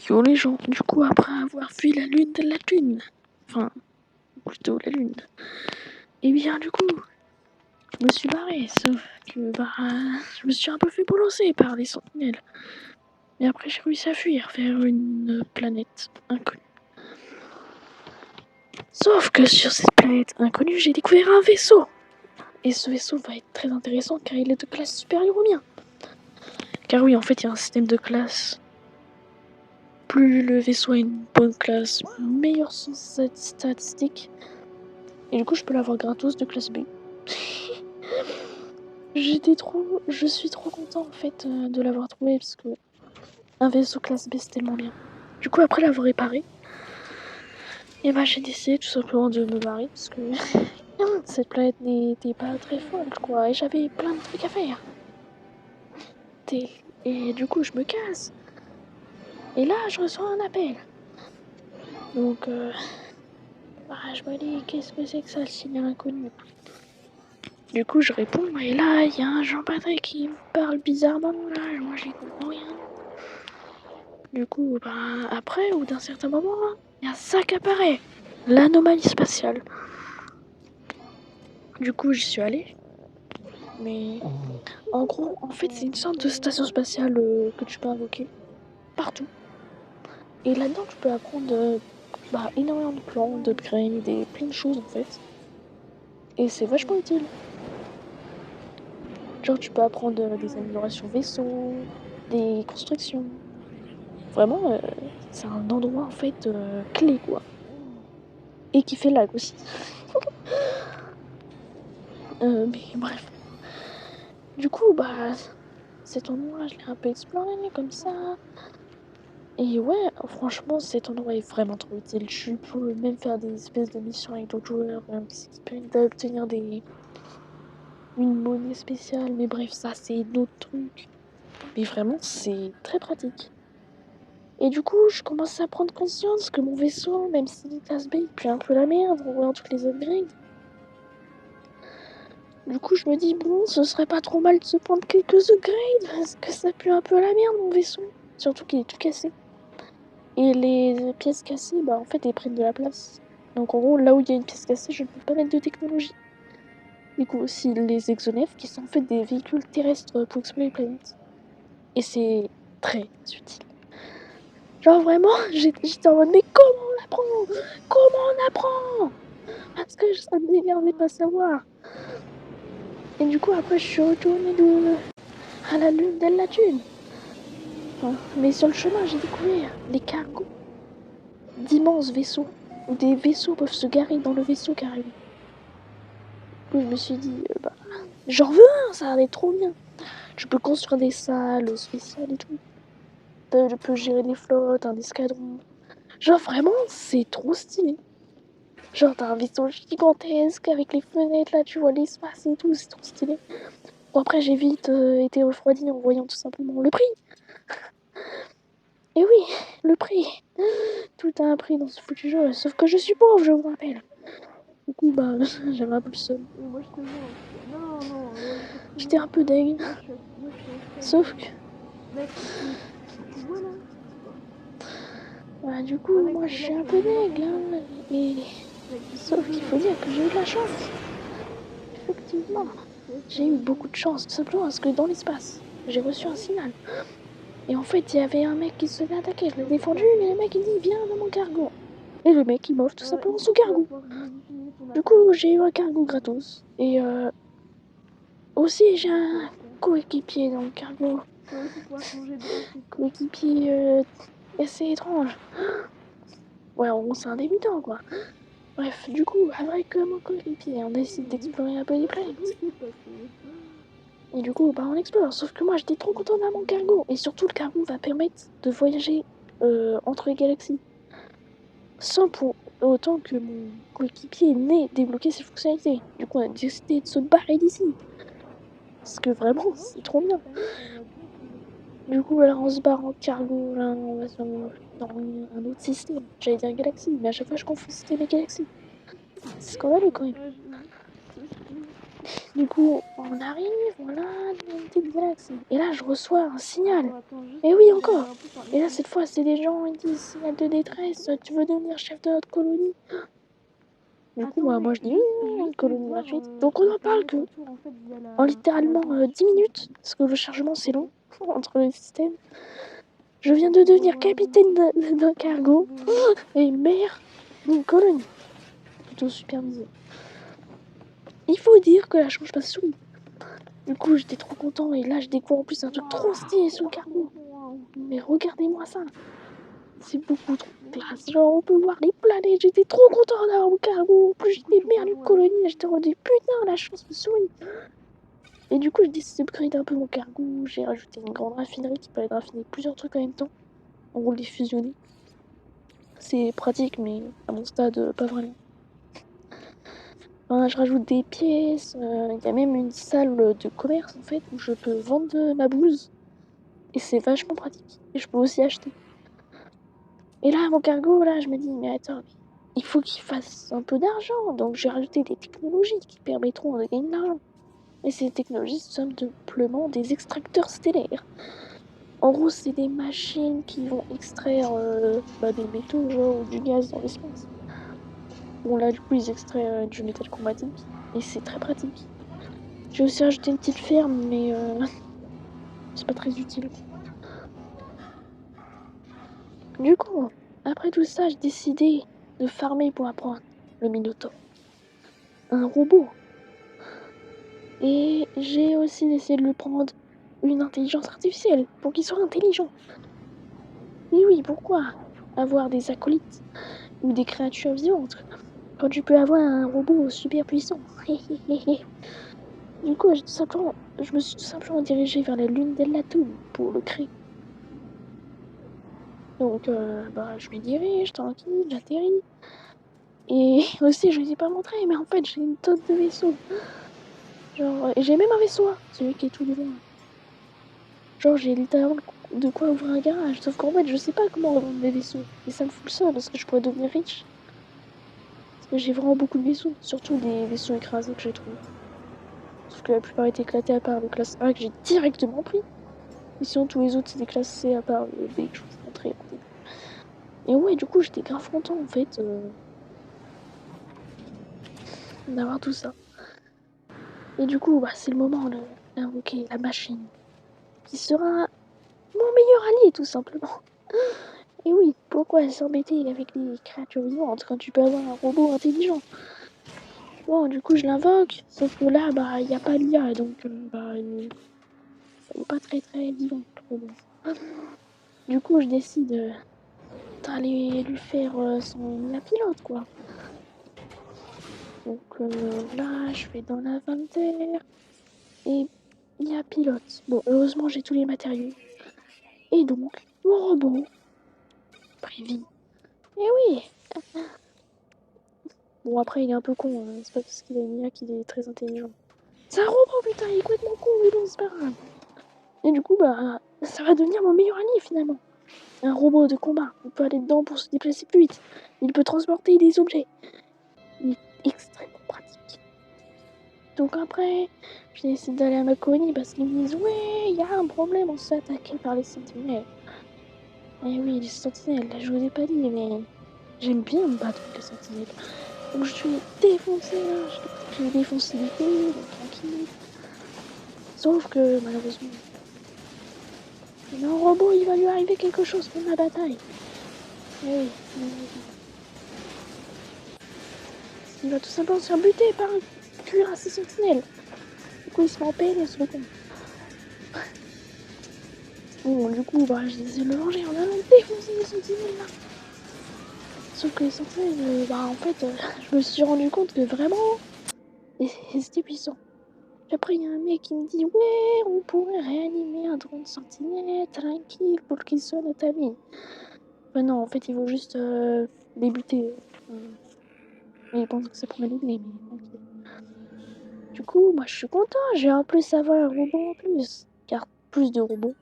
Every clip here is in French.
yo les gens, du coup après avoir vu la lune de la Lune, enfin plutôt la Lune, et bien du coup je me suis barré, sauf que je me suis un peu fait bolosser par les sentinelles. Mais après j'ai réussi à fuir vers une planète inconnue. Sauf que sur cette planète inconnue, j'ai découvert un vaisseau. Et ce vaisseau va être très intéressant car il est de classe supérieure au mien. Car oui, en fait, il y a un système de classe. Plus le vaisseau a une bonne classe, meilleure sont ses statistiques. Et du coup, je peux l'avoir gratos de classe B. Je suis trop content en fait de l'avoir trouvé parce que un vaisseau classe B c'est tellement bien. Du coup, après l'avoir réparé, et bah j'ai décidé tout simplement de me barrer parce que cette planète n'était pas très folle quoi et j'avais plein de trucs à faire. Et du coup, je me casse. Et là, je reçois un appel. Donc, je me dis, qu'est-ce que c'est que ça, le signal inconnu? Du coup, je réponds, et là, il y a un Jean-Patrick qui me parle bizarrement, là, moi, j'y comprends rien. Du coup, après, ou d'un certain moment, il y a ça qui apparaît. L'anomalie spatiale. Du coup, j'y suis allée. Mais, en gros, en fait, c'est une sorte de station spatiale que tu peux invoquer partout. Et là-dedans, tu peux apprendre énormément de plans, d'upgrades et plein de choses, en fait. Et c'est vachement utile. Genre, tu peux apprendre des améliorations vaisseaux, des constructions. Vraiment, c'est un endroit en fait clé quoi. Et qui fait lag aussi. Mais bref. Du coup, cet endroit, je l'ai un peu exploré comme ça. Et ouais, franchement, cet endroit est vraiment trop utile. Tu peux même faire des espèces de missions avec d'autres joueurs qui permettent d'obtenir une monnaie spéciale. Mais bref, ça, c'est d'autres trucs. Mais vraiment, c'est très pratique. Et du coup, je commence à prendre conscience que mon vaisseau, même s'il est classe B, il pue un peu la merde en voyant toutes les upgrades. Du coup, je me dis, bon, ce serait pas trop mal de se prendre quelques upgrades, parce que ça pue un peu la merde, mon vaisseau. Surtout qu'il est tout cassé. Et les pièces cassées, en fait, elles prennent de la place. Donc en gros, là où il y a une pièce cassée, je ne peux pas mettre de technologie. Du coup, aussi les exonefs, qui sont en fait des véhicules terrestres pour explorer les planètes. Et c'est très utile. Genre vraiment, j'étais en mode, mais comment on apprend? Comment on apprend? Parce que ça me m'énerve de pas savoir. Et du coup, après, je suis retournée à la lune de la Thune. Enfin, mais sur le chemin, j'ai découvert les cargos d'immenses vaisseaux. Où des vaisseaux peuvent se garer dans le vaisseau carrément. Du coup, je me suis dit, j'en veux un, ça a l'air trop bien. Je peux construire des salles spéciales et tout. Je peux gérer des flottes, un escadron. Genre vraiment, c'est trop stylé. Genre t'as un vaisseau gigantesque avec les fenêtres là, tu vois l'espace et tout, c'est trop stylé. Bon après j'ai vite été refroidi en voyant tout simplement le prix. Et oui, le prix. Tout a un prix dans ce foutu jeu, sauf que je suis pauvre, je vous rappelle. Du coup j'avais un peu le seum. Moi je te vois. Non, J'étais un peu deg. Sauf que, Mec, tu vois là? du coup, moi je suis un peu deg là. Et sauf qu'il faut dire que j'ai eu de la chance. Effectivement, j'ai eu beaucoup de chance, tout simplement parce que dans l'espace, j'ai reçu un signal. Et en fait, il y avait un mec qui se faisait attaquer. Je l'ai défendu, mais le mec il dit viens dans mon cargo. Et le mec il m'offre tout simplement son cargo. Du coup, j'ai eu un cargo gratos. Et aussi, j'ai un coéquipier dans le cargo. Coéquipier assez étrange. Ouais, en gros, c'est un débutant quoi. Bref, du coup, avec mon coéquipier, on décide d'explorer un peu les planètes. Et du coup, on explore. Sauf que moi, j'étais trop content d'avoir mon cargo. Et surtout, le cargo va permettre de voyager entre les galaxies. Sans pour autant que mon coéquipier n'ait débloqué ses fonctionnalités. Du coup, on a décidé de se barrer d'ici. Parce que vraiment, c'est trop bien. Du coup, là, on se barre en cargo. Là, on va dans un autre système. J'allais dire galaxie, mais à chaque fois, je confonds système et galaxie. C'est scandaleux quand même. Du coup, on arrive, voilà, une petite galaxie. Et là, je reçois un signal. Attends, juste Et oui, je encore. vais un peu parler Et là, plus. cette fois, c'est des gens, ils disent signal de détresse, tu veux devenir chef de notre colonie. Du coup, Attends, bah, mais moi, je dis oui, juste une je vais colonie voir, gratuite. Donc, on je vais en faire parle mettre que un tour en fait via en à littéralement l'agence. 10 minutes, parce que le chargement, c'est long Ok. entre les systèmes. Je viens Ok, de je devenir rejoins l'agence. capitaine d'un J'ai cargo trouvé. et maire d'une colonie. Plutôt supervisé. Il faut dire que la chance passe sous. Du coup, j'étais trop content et là, je découvre en plus un truc trop stylé sous le cargo. Waouh. Mais regardez-moi ça. C'est beaucoup trop classe. Genre, on peut voir les planètes. J'étais trop content d'avoir mon cargo. En plus, Du coup, j'étais tu maire repars d'une où à l'agence? colonie. J'étais rendu putain, la chance me sourit. Et du coup, je décide d'upgrade un peu mon cargo. J'ai rajouté une grande raffinerie qui permet de raffiner plusieurs trucs en même temps. En gros, les fusionner. C'est pratique, mais à mon stade, pas vraiment. Enfin, je rajoute des pièces. Il y a même une salle de commerce en fait où je peux vendre ma blouse. Et c'est vachement pratique. Et je peux aussi acheter. Et là, mon cargo, là, je me dis, mais attends, mais il faut qu'il fasse un peu d'argent. Donc, j'ai rajouté des technologies qui permettront de gagner de l'argent. Et ces technologies sont simplement des extracteurs stellaires. En gros, c'est des machines qui vont extraire des métaux, genre, ou du gaz dans l'espace. Bon, là, du coup, ils extraient du métal chromatique. Et c'est très pratique. J'ai aussi rajouté une petite ferme, mais c'est pas très utile. Du coup, après tout ça, j'ai décidé de farmer pour apprendre le Minotaure. Un robot. Et j'ai aussi essayé de lui prendre une intelligence artificielle pour qu'il soit intelligent. Et oui, pourquoi avoir des acolytes ou des créatures vivantes quand tu peux avoir un robot super puissant? Du coup, je me suis tout simplement dirigée vers la lune d'Elatum pour le créer. Donc, je m'y dirige, tranquille, j'atterris. Et aussi, je ne vous ai pas montré, mais en fait, j'ai une tonne de vaisseaux. Genre, et j'ai même un vaisseau, hein, celui qui est tout devant. Genre, j'ai littéralement de quoi ouvrir un garage. Sauf qu'en fait, je sais pas comment revendre mes vaisseaux. Et ça me fout le seum parce que je pourrais devenir riche. Parce que j'ai vraiment beaucoup de vaisseaux. Surtout des vaisseaux écrasés que j'ai trouvés. Sauf que la plupart étaient éclatés à part le classe A que j'ai directement pris. Et sinon, tous les autres, c'est des classes C à part le B que je vous ai montré au début. Et ouais, du coup, j'étais grave content en fait d'avoir tout ça. Et du coup, c'est le moment d'invoquer la machine. Qui sera mon meilleur allié, tout simplement. Et oui, pourquoi s'embêter avec les créatures vivantes quand tu peux avoir un robot intelligent? Bon, du coup, je l'invoque, sauf que là, il n'y a pas l'IA, donc il est pas très très vivant, le robot. Du coup, je décide d'aller lui faire son IA pilote, quoi. Donc là, je vais dans l'inventaire et IA pilote. Bon, heureusement, j'ai tous les matériaux. Et donc, mon robot prévit. Eh oui! Bon, après, il est un peu con, hein. C'est pas parce qu'il a une IA qu'il est très intelligent. C'est un robot, putain, il est complètement con, mais bon, c'est pas grave. Et du coup, ça va devenir mon meilleur allié finalement. Un robot de combat. On peut aller dedans pour se déplacer plus vite. Il peut transporter des objets. Il est extrêmement pratique. Donc après, je décide d'aller à ma colonie parce qu'ils me disent ouais, il y a un problème, on se fait attaquer par les sentinelles. Et oui, les sentinelles, là, je vous ai pas dit, mais j'aime bien me battre contre les sentinelles. Donc je suis défoncé là, j'ai défoncé des deux, donc tranquille. Sauf que malheureusement, mon robot, il va lui arriver quelque chose pendant la bataille. Eh oui, malheureusement. Il va tout simplement se faire buter par un cuirassé sentinelle. Du coup, il se met en PLS, le con. Bon, du coup, je décide de le venger en allant défoncer les sentinelles là. Sauf que les sentinelles, en fait, je me suis rendu compte que vraiment, c'était puissant. Après, il y a un mec qui me dit ouais, on pourrait réanimer un drone sentinelle tranquille pour qu'il soit notre ami. Non, en fait, il veut juste les buter. Et il pense que ça pourrait l'aider, mais tranquille. Du coup, moi je suis content, j'ai en plus avoir un robot en plus. Car plus de robots,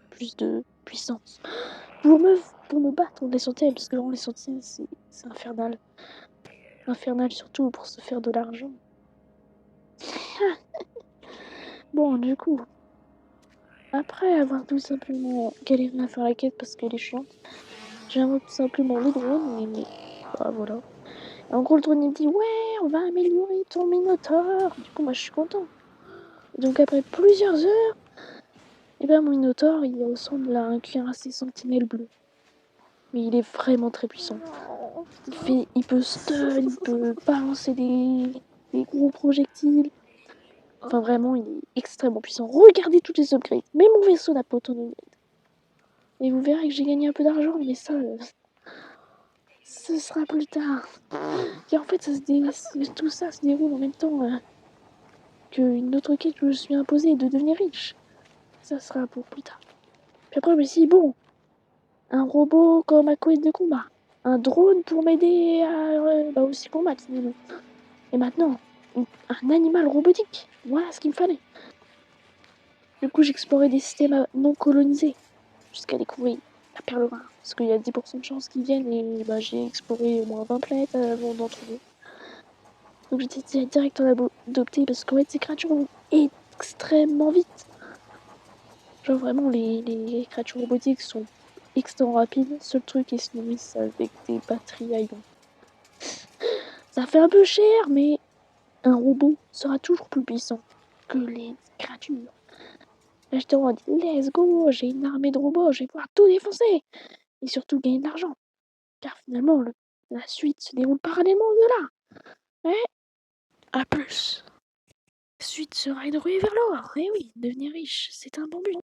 plus de puissance. Pour me battre contre les sentinelles, parce que vraiment les sentinelles c'est infernal. Infernal surtout pour se faire de l'argent. Bon, du coup, après avoir tout simplement galéré à faire la quête parce qu'elle est chiante, j'invoque tout simplement le drone et bah voilà. Et en gros, le drone il me dit ouais, on va améliorer ton Minotaur. Du coup, moi je suis content. Et donc après plusieurs heures, et ben mon Minotaur il ressemble à un cuirassé sentinelle bleu. Mais il est vraiment très puissant. Il peut stun, il peut balancer des gros projectiles. Enfin vraiment, il est extrêmement puissant. Regardez toutes les upgrades. Même mon vaisseau n'a pas autant d'upgrades. Et vous verrez que j'ai gagné un peu d'argent, mais ça, ce sera plus tard. Et en fait, tout ça se déroule en même temps qu'une autre quête que je me suis imposée de devenir riche. Ça sera pour plus tard. Puis après, je me suis dit, bon, un robot comme ma couette de combat. Un drone pour m'aider à aussi combattre. Et maintenant, un animal robotique. Voilà ce qu'il me fallait. Du coup, j'explorais des systèmes non colonisés jusqu'à découvrir la perle rare. Parce qu'il y a 10% de chances qu'ils viennent et bah, j'ai exploré au moins 20 planètes avant d'en trouver. Donc j'étais direct en adopté parce qu'en fait, ces créatures vont extrêmement vite. Genre vraiment, les créatures robotiques sont extrêmement rapides. Seul truc, ils se nourrissent avec des batteries à ion. Ça fait un peu cher, mais un robot sera toujours plus puissant que les créatures. Là, j'étais en mode, let's go, j'ai une armée de robots, je vais pouvoir tout défoncer. Et surtout gagner de l'argent. Car finalement, la suite se déroule parallèlement de là. Ouais, à plus. La suite sera une ruée vers l'or. Et oui, devenir riche, c'est un bon but.